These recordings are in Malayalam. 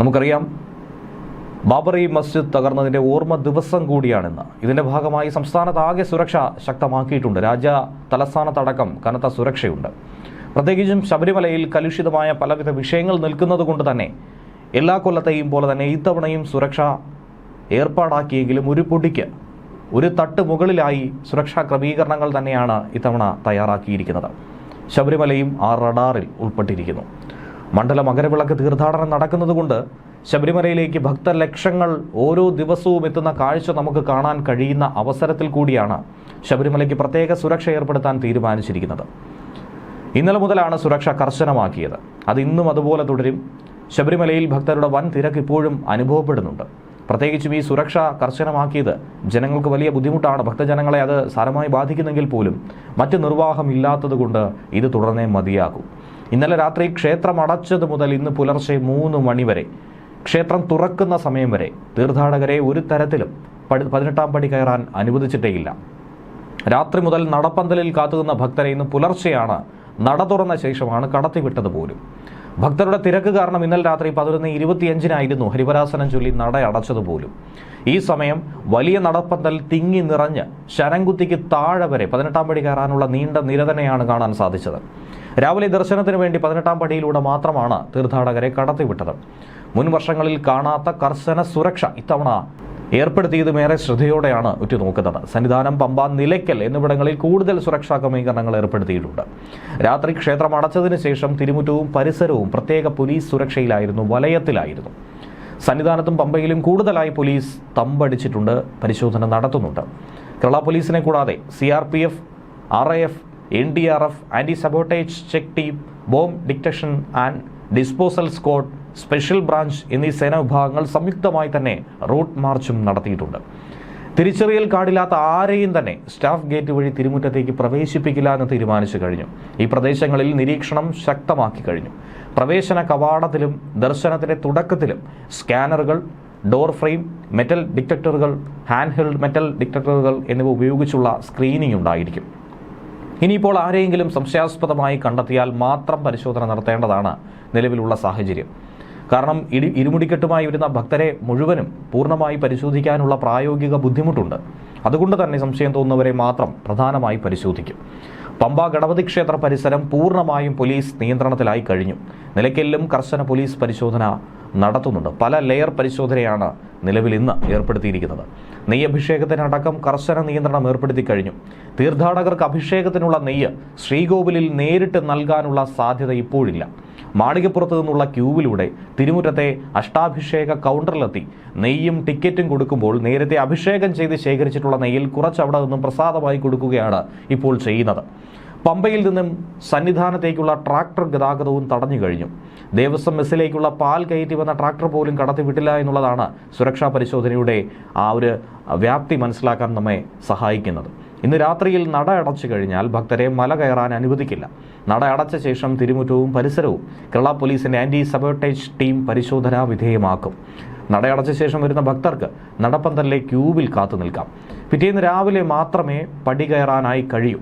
നമുക്കറിയാം, ബാബറി മസ്ജിദ് തകർന്നതിൻ്റെ ഓർമ്മ ദിവസം കൂടിയാണെന്ന്. ഇതിൻ്റെ ഭാഗമായി സംസ്ഥാനത്താകെ സുരക്ഷ ശക്തമാക്കിയിട്ടുണ്ട്. രാജ്യ തലസ്ഥാനത്തടക്കം കനത്ത സുരക്ഷയുണ്ട്. പ്രത്യേകിച്ചും ശബരിമലയിൽ കലുഷിതമായ പലവിധ വിഷയങ്ങൾ നിൽക്കുന്നത് കൊണ്ട് തന്നെ എല്ലാ കൊല്ലത്തെയും പോലെ തന്നെ ഇത്തവണയും സുരക്ഷ ഏർപ്പാടാക്കിയെങ്കിലും ഒരു പൊടിക്ക് ഒരു തട്ട് മുകളിലായി സുരക്ഷാ ക്രമീകരണങ്ങൾ തന്നെയാണ് ഇത്തവണ തയ്യാറാക്കിയിരിക്കുന്നത്. ശബരിമലയും ആ റഡാറിൽ ഉൾപ്പെട്ടിരിക്കുന്നു. മണ്ഡല മകരവിളക്ക് തീർത്ഥാടനം നടക്കുന്നതുകൊണ്ട് ശബരിമലയിലേക്ക് ഭക്തലക്ഷങ്ങൾ ഓരോ ദിവസവും എത്തുന്ന കാഴ്ച നമുക്ക് കാണാൻ കഴിയുന്ന അവസരത്തിൽ കൂടിയാണ് ശബരിമലയ്ക്ക് പ്രത്യേക സുരക്ഷ ഏർപ്പെടുത്താൻ തീരുമാനിച്ചിരിക്കുന്നത്. ഇന്നലെ മുതലാണ് സുരക്ഷ കർശനമാക്കിയത്. അത് ഇന്നും അതുപോലെ തുടരും. ശബരിമലയിൽ ഭക്തരുടെ വൻ തിരക്ക് ഇപ്പോഴും അനുഭവപ്പെടുന്നുണ്ട്. പ്രത്യേകിച്ചും ഈ സുരക്ഷ കർശനമാക്കിയത് ജനങ്ങൾക്ക് വലിയ ബുദ്ധിമുട്ടാണ്. ഭക്തജനങ്ങളെ അത് സാരമായി ബാധിക്കുന്നെങ്കിൽ പോലും മറ്റ് നിർവാഹമില്ലാത്തത് കൊണ്ട് ഇത് തുടർന്നേ മതിയാകും. ഇന്നലെ രാത്രി ക്ഷേത്രം അടച്ചത് മുതൽ ഇന്ന് പുലർച്ചെ 3 മണി വരെ, ക്ഷേത്രം തുറക്കുന്ന സമയം വരെ തീർത്ഥാടകരെ ഒരു തരത്തിലും 18ാം പടി കയറാൻ അനുവദിച്ചിട്ടേയില്ല. രാത്രി മുതൽ നടപ്പന്തലിൽ കാത്തുനിന്ന ഭക്തരെ ഇന്ന് പുലർച്ചെയാണ് നട തുറന്ന ശേഷമാണ് കടത്തിവിട്ടത് പോലും. ഭക്തരുടെ തിരക്ക് കാരണം ഇന്നലെ രാത്രി 11:25 ഹരിവരാസനം ചൊല്ലി നട അടച്ചതുപോലും. ഈ സമയം വലിയ നടപ്പന്തൽ തിങ്ങി നിറഞ്ഞ് ശരംകുത്തിക്ക് താഴെ വരെ 18ാം പടി കയറാനുള്ള നീണ്ട നിര തന്നെയാണ് കാണാൻ സാധിച്ചത്. രാവിലെ ദർശനത്തിന് വേണ്ടി 18ാം പടിയിലൂടെ മാത്രമാണ് തീർത്ഥാടകരെ കടത്തിവിട്ടത്. മുൻ വർഷങ്ങളിൽ കാണാത്ത കർശന സുരക്ഷ ഇത്തവണ ഏർപ്പെടുത്തിയതുമേറെ ശ്രദ്ധയോടെയാണ് ഉറ്റുനോക്കുന്നത്. സന്നിധാനം, പമ്പ, നിലയ്ക്കൽ എന്നിവിടങ്ങളിൽ കൂടുതൽ സുരക്ഷാ ക്രമീകരണങ്ങൾ ഏർപ്പെടുത്തിയിട്ടുണ്ട്. രാത്രി ക്ഷേത്രം അടച്ചതിന് ശേഷം തിരുമുറ്റവും പരിസരവും പ്രത്യേക പോലീസ് സുരക്ഷയിലായിരുന്നു, വലയത്തിലായിരുന്നു. സന്നിധാനത്തും പമ്പയിലും കൂടുതലായി പോലീസ് തമ്പടിച്ചിട്ടുണ്ട്, പരിശോധന നടത്തുന്നുണ്ട്. കേരള പോലീസിനെ കൂടാതെ CRPF, RAF, NDRF, anti sabotage check team, bomb detection and disposal squad, special branch എന്നീ സേനാ വിഭാഗങ്ങൾ സംയുക്തമായി തന്നെ റൂട്ട് മാർച്ചും നടത്തിയിട്ടുണ്ട്. തിരിച്ചറിയൽ കാർഡില്ലാത്ത ആരെയും തന്നെ സ്റ്റാഫ് ഗേറ്റ് വഴി തിരുമുറ്റത്തേക്ക് പ്രവേശിപ്പിക്കില്ല എന്ന് തീരുമാനിച്ചു കഴിഞ്ഞു. ഈ പ്രദേശങ്ങളിൽ നിരീക്ഷണം ശക്തമാക്കി കഴിഞ്ഞു. പ്രവേശന കവാടത്തിലും ദർശനത്തിന്റെ തുടക്കത്തിലും സ്കാനറുകൾ, ഡോർ ഫ്രെയിം, മെറ്റൽ ഡിറ്റക്ടറുകൾ, ഹാൻഡ് ഹെൽഡ് മെറ്റൽ ഡിറ്റക്ടറുകൾ എന്നിവ ഉപയോഗിച്ചുള്ള സ്ക്രീനിംഗ് ഉണ്ടായിരിക്കും. ഇനിയിപ്പോൾ ആരെയെങ്കിലും സംശയാസ്പദമായി കണ്ടെത്തിയാൽ മാത്രം പരിശോധന നടത്തേണ്ടതാണ് നിലവിലുള്ള സാഹചര്യം. കാരണം ഇരുമുടിക്കെട്ടുമായി വരുന്ന ഭക്തരെ മുഴുവനും പൂർണ്ണമായി പരിശോധിക്കാനുള്ള പ്രായോഗിക ബുദ്ധിമുട്ടുണ്ട്. അതുകൊണ്ട് തന്നെ സംശയം തോന്നുന്നവരെ മാത്രം പ്രധാനമായി പരിശോധിക്കും. പമ്പ ഗണപതി ക്ഷേത്ര പരിസരം പൂർണ്ണമായും പോലീസ് നിയന്ത്രണത്തിലായി കഴിഞ്ഞു. നിലയ്ക്കലിലും കർശന പോലീസ് പരിശോധന നടത്തുന്നുണ്ട്. പല ലെയർ പരിശോധനയാണ് നിലവിൽ ഇന്ന് ഏർപ്പെടുത്തിയിരിക്കുന്നത്. നെയ്യഭിഷേകത്തിനടക്കം കർശന നിയന്ത്രണം ഏർപ്പെടുത്തി കഴിഞ്ഞു. തീർത്ഥാടകർക്ക് അഭിഷേകത്തിനുള്ള നെയ്യ് ശ്രീകോവിലിൽ നേരിട്ട് നൽകാനുള്ള സാധ്യത ഇപ്പോഴില്ല. മാളികപ്പുറത്ത് നിന്നുള്ള ക്യൂവിലൂടെ തിരുമുറ്റത്തെ അഷ്ടാഭിഷേക കൗണ്ടറിലെത്തി നെയ്യും ടിക്കറ്റും കൊടുക്കുമ്പോൾ നേരത്തെ അഭിഷേകം ചെയ്ത് ശേഖരിച്ചിട്ടുള്ള നെയ്യിൽ കുറച്ച് അവിടെ നിന്നും പ്രസാദമായി കൊടുക്കുകയാണ് ഇപ്പോൾ ചെയ്യുന്നത്. പമ്പയിൽ നിന്നും സന്നിധാനത്തേക്കുള്ള ട്രാക്ടർ ഗതാഗതവും തടഞ്ഞു കഴിഞ്ഞു. ദേവസ്വം മെസ്സിലേക്കുള്ള പാൽ കയറ്റി വന്ന ട്രാക്ടർ പോലും കടത്തിവിട്ടില്ല എന്നുള്ളതാണ് സുരക്ഷാ പരിശോധനയുടെ ആ ഒരു വ്യാപ്തി മനസ്സിലാക്കാൻ നമ്മെ സഹായിക്കുന്നത്. ഇന്ന് രാത്രിയിൽ നട അടച്ചു കഴിഞ്ഞാൽ ഭക്തരെ മല കയറാൻ അനുവദിക്കില്ല. നട അടച്ച ശേഷം തിരുമുറ്റവും പരിസരവും കേരള പോലീസിന്റെ ആന്റി സബോട്ടേജ് ടീം പരിശോധനാ വിധേയമാക്കും. നടയടച്ച ശേഷം വരുന്ന ഭക്തർക്ക് നടപ്പന്തലിലെ ക്യൂവിൽ കാത്തു നിൽക്കാം. പിറ്റേന്ന് രാവിലെ മാത്രമേ പടി കയറാനായി കഴിയൂ.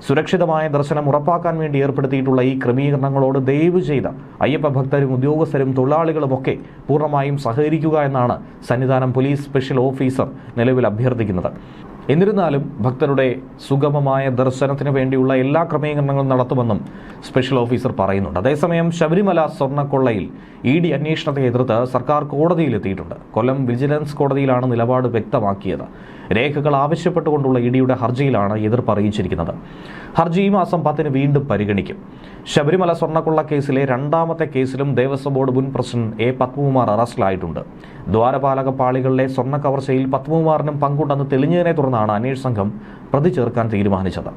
സുരക്ഷിതമായ ദർശനം ഉറപ്പാക്കാൻ വേണ്ടി ഏർപ്പെടുത്തിയിട്ടുള്ള ഈ ക്രമീകരണങ്ങളോട് ദയവ് ചെയ്ത അയ്യപ്പ ഭക്തരും ഉദ്യോഗസ്ഥരും തൊഴിലാളികളുമൊക്കെ പൂർണ്ണമായും സഹകരിക്കുക എന്നാണ് സന്നിധാനം പോലീസ് സ്പെഷ്യൽ ഓഫീസർ നിലവിൽ അഭ്യർത്ഥിക്കുന്നത്. എന്നിരുന്നാലും ഭക്തരുടെ സുഗമമായ ദർശനത്തിന് വേണ്ടിയുള്ള എല്ലാ ക്രമീകരണങ്ങളും നടത്തുമെന്നും സ്പെഷ്യൽ ഓഫീസർ പറയുന്നുണ്ട്. അതേസമയം ശബരിമല സ്വർണ്ണക്കൊള്ളയിൽ ED അന്വേഷണത്തെ എതിർത്ത് സർക്കാർ കോടതിയിലെത്തിയിട്ടുണ്ട്. കൊല്ലം വിജിലൻസ് കോടതിയിലാണ് നിലപാട് വ്യക്തമാക്കിയത്. രേഖകൾ ആവശ്യപ്പെട്ടുകൊണ്ടുള്ള EDയുടെ ഹർജിയിലാണ് എതിർപ്പ് അറിയിച്ചിരിക്കുന്നത്. ഹർജി ഈ മാസം 10 വീണ്ടും പരിഗണിക്കും. ശബരിമല സ്വർണ്ണക്കൊള്ള കേസിലെ രണ്ടാമത്തെ കേസിലും ദേവസ്വം ബോർഡ് മുൻ പ്രസിഡന്റ് A. പത്മകുമാർ അറസ്റ്റിലായിട്ടുണ്ട്. ദ്വാരപാലക പാളികളിലെ സ്വർണ്ണ കവർച്ചയിൽ പത്മകുമാറിനും പങ്കുണ്ടെന്ന് തെളിഞ്ഞതിനെ തുടർന്നാണ് അന്വേഷണ സംഘം പ്രതി ചേർക്കാൻ തീരുമാനിച്ചത്.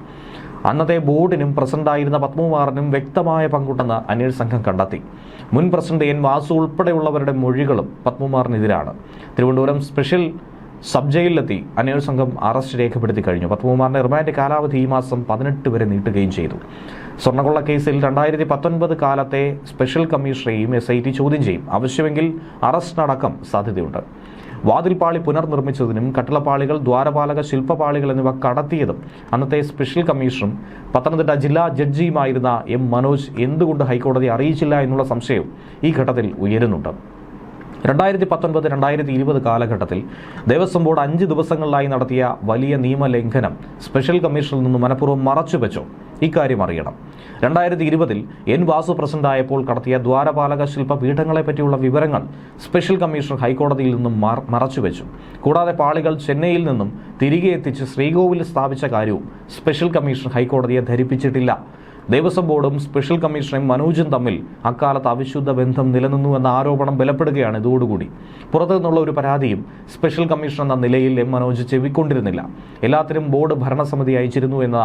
അന്നത്തെ ബോർഡിനും പ്രസിഡന്റായിരുന്ന പത്മകുമാറിനും വ്യക്തമായ പങ്കുണ്ടെന്ന് അന്വേഷണ സംഘം കണ്ടെത്തി. മുൻ പ്രസിഡന്റ് N. വാസു ഉൾപ്പെടെയുള്ളവരുടെ മൊഴികളും പത്മകുമാറിനെതിരാണ്. തിരുവനന്തപുരം സ്പെഷ്യൽ സബ് ജയിലിലെത്തി അന്വേഷണ സംഘം അറസ്റ്റ് രേഖപ്പെടുത്തി കഴിഞ്ഞു. പത്മകുമാറിന്റെ റിമാൻഡ് കാലാവധി ഈ മാസം 18 വരെ നീട്ടുകയും ചെയ്തു. സ്വർണ്ണക്കൊള്ള കേസിൽ 2019 കാലത്തെ സ്പെഷ്യൽ കമ്മീഷണറെയും SIT ചോദ്യം ചെയ്യും. ആവശ്യമെങ്കിൽ അറസ്റ്റിനടക്കം സാധ്യതയുണ്ട്. വാതിൽപ്പാളി പുനർനിർമ്മിച്ചതിനും കട്ടിളപ്പാളികൾ, ദ്വാരപാലക, ശില്പപാളികൾ എന്നിവ കടത്തിയതും അന്നത്തെ സ്പെഷ്യൽ കമ്മീഷണറും പത്തനംതിട്ട ജില്ലാ ജഡ്ജിയുമായിരുന്ന M. മനോജ് എന്തുകൊണ്ട് ഹൈക്കോടതി അറിയിച്ചില്ല എന്നുള്ള സംശയവും ഈ ഘട്ടത്തിൽ ഉയരുന്നുണ്ട്. 2019, 2020 കാലഘട്ടത്തിൽ ദേവസ്വം ബോർഡ് 5 ദിവസങ്ങളിലായി നടത്തിയ വലിയ നിയമലംഘനം സ്പെഷ്യൽ കമ്മീഷനിൽ നിന്ന് മനഃപൂർവ്വം മറച്ചുവെച്ചോ? ഇക്കാര്യം അറിയണം. 2020 എൻ വാസു പ്രസിഡന്റായപ്പോൾ കടത്തിയ ദ്വാരപാലക ശില്പ പീഠങ്ങളെ പറ്റിയുള്ള വിവരങ്ങൾ സ്പെഷ്യൽ കമ്മീഷണർ ഹൈക്കോടതിയിൽ നിന്നും മറച്ചുവെച്ചു. കൂടാതെ പാളികൾ ചെന്നൈയിൽ നിന്നും തിരികെ എത്തിച്ച് ശ്രീകോവിൽ സ്ഥാപിച്ച കാര്യവും സ്പെഷ്യൽ കമ്മീഷണർ ഹൈക്കോടതിയെ ധരിപ്പിച്ചിട്ടില്ല. ദേവസ്വം ബോർഡും സ്പെഷ്യൽ കമ്മീഷണറും മനോജും തമ്മിൽ അക്കാലത്ത് അവിശുദ്ധ ബന്ധം നിലനിന്നുവെന്ന ആരോപണം ബലപ്പെടുകയാണ് ഇതോടുകൂടി. പുറത്തു നിന്നുള്ള ഒരു പരാതിയും സ്പെഷ്യൽ കമ്മീഷണർ എന്ന നിലയിൽ എം മനോജ് ചെവിക്കൊണ്ടിരുന്നില്ല. എല്ലാത്തിനും ബോർഡ് ഭരണസമിതി അയച്ചിരുന്നു എന്ന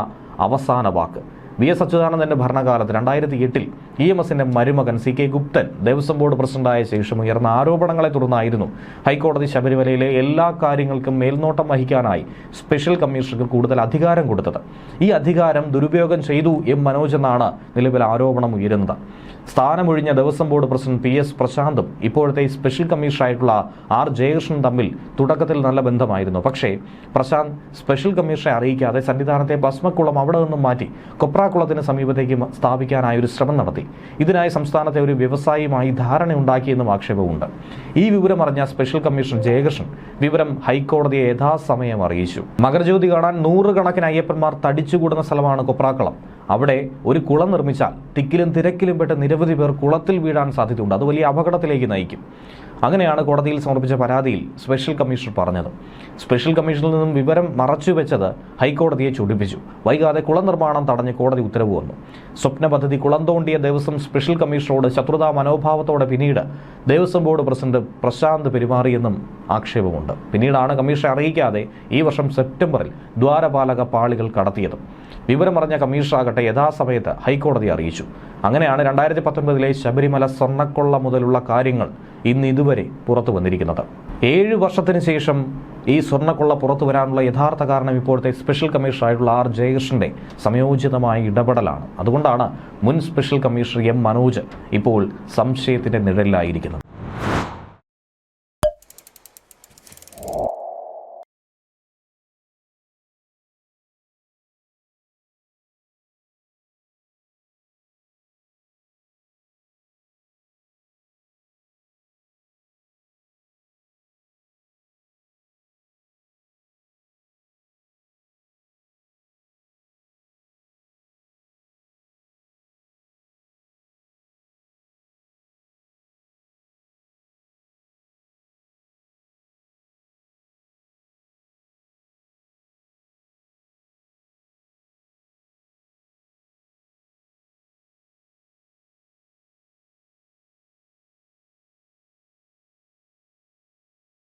അവസാന വാക്ക്. വി.എസ്. അച്യുതാനന്ദന്റെ ഭരണകാലത്ത് 2008 EMSന്റെ മരുമകൻ CK ഗുപ്തൻ ദേവസ്വം ബോർഡ് പ്രസിഡന്റായ ശേഷം ഉയർന്ന ആരോപണങ്ങളെ തുടർന്നായിരുന്നു ഹൈക്കോടതി ശബരിമലയിലെ എല്ലാ കാര്യങ്ങൾക്കും മേൽനോട്ടം വഹിക്കാനായി സ്പെഷ്യൽ കമ്മീഷണർക്ക് കൂടുതൽ അധികാരം കൊടുത്തത്. ഈ അധികാരം ദുരുപയോഗം ചെയ്തു എം മനോജ് എന്നാണ് നിലവിൽ ആരോപണം ഉയരുന്നത്. സ്ഥാനമൊഴിഞ്ഞ ദേവസ്വം ബോർഡ് പ്രസിഡന്റ് PS പ്രശാന്തും ഇപ്പോഴത്തെ സ്പെഷ്യൽ കമ്മീഷണറായിട്ടുള്ള R ജയകൃഷ്ണൻ തമ്മിൽ തുടക്കത്തിൽ നല്ല ബന്ധമായിരുന്നു. പക്ഷേ പ്രശാന്ത് സ്പെഷ്യൽ കമ്മീഷണറെ അറിയിക്കാതെ സന്നിധാനത്തെ ഭസ്മക്കുളം അവിടെ നിന്നും മാറ്റി കൊപ്രാക്കുളത്തിന് സമീപത്തേക്ക് സ്ഥാപിക്കാനായി ഒരു ശ്രമം നടത്തി. ഇതിനായി സംസ്ഥാനത്തെ ഒരു വ്യവസായിയുമായി ധാരണയുണ്ടാക്കിയെന്നും ആക്ഷേപമുണ്ട്. ഈ വിവരം അറിഞ്ഞ സ്പെഷ്യൽ കമ്മീഷണർ ജയകൃഷ്ണൻ വിവരം ഹൈക്കോടതിയെ യഥാസമയം അറിയിച്ചു. മകരജ്യോതി കാണാൻ 100 കണക്കിന് അയ്യപ്പന്മാർ തടിച്ചുകൂടുന്ന സ്ഥലമാണ് കൊപ്രാക്കുളം. അവിടെ ഒരു കുളം നിർമ്മിച്ചാൽ തിക്കിലും തിരക്കിലും പെട്ട് നിരവധി പേർ കുളത്തിൽ വീഴാൻ സാധ്യതയുണ്ട്. അത് വലിയ അപകടത്തിലേക്ക് നയിക്കും. അങ്ങനെയാണ് കോടതിയിൽ സമർപ്പിച്ച പരാതിയിൽ സ്പെഷ്യൽ കമ്മീഷണർ പറഞ്ഞത്. സ്പെഷ്യൽ കമ്മീഷനിൽ നിന്നും വിവരം മറച്ചുവെച്ചത് ഹൈക്കോടതിയെ ചൊടിപ്പിച്ചു. വൈകാതെ കുളം നിർമ്മാണം തടഞ്ഞ് കോടതി ഉത്തരവ് വന്നു. സ്വപ്ന പദ്ധതി കുളം തോണ്ടിയ ദേവസ്വം സ്പെഷ്യൽ കമ്മീഷണറോട് ശത്രുതാ മനോഭാവത്തോടെ പിന്നീട് ദേവസ്വം ബോർഡ് പ്രസിഡന്റ് പ്രശാന്ത് പെരുമാറിയെന്നും ആക്ഷേപമുണ്ട്. പിന്നീടാണ് കമ്മീഷനെ അറിയിക്കാതെ ഈ വർഷം സെപ്റ്റംബറിൽ ദ്വാരപാലക പാളികൾ കടത്തിയത്. വിവരമറിഞ്ഞ കമ്മീഷണറാകട്ടെ യഥാസമയത്ത് ഹൈക്കോടതി അറിയിച്ചു. അങ്ങനെയാണ് 2019 ശബരിമല സ്വർണ്ണക്കൊള്ള മുതലുള്ള കാര്യങ്ങൾ ഇതുവരെ പുറത്തു വന്നിരിക്കുന്നത്. 7 വർഷത്തിന് ശേഷം ഈ സ്വർണ്ണക്കൊള്ള പുറത്തു വരാനുള്ള യഥാർത്ഥ കാരണം ഇപ്പോഴത്തെ സ്പെഷ്യൽ കമ്മീഷണറായിട്ടുള്ള R ജയകൃഷ്ണന്റെ സമയോചിതമായ ഇടപെടലാണ്. അതുകൊണ്ടാണ് മുൻ സ്പെഷ്യൽ കമ്മീഷണർ എം മനോജ് ഇപ്പോൾ സംശയത്തിന്റെ നിഴലിലായിരിക്കുന്നത്.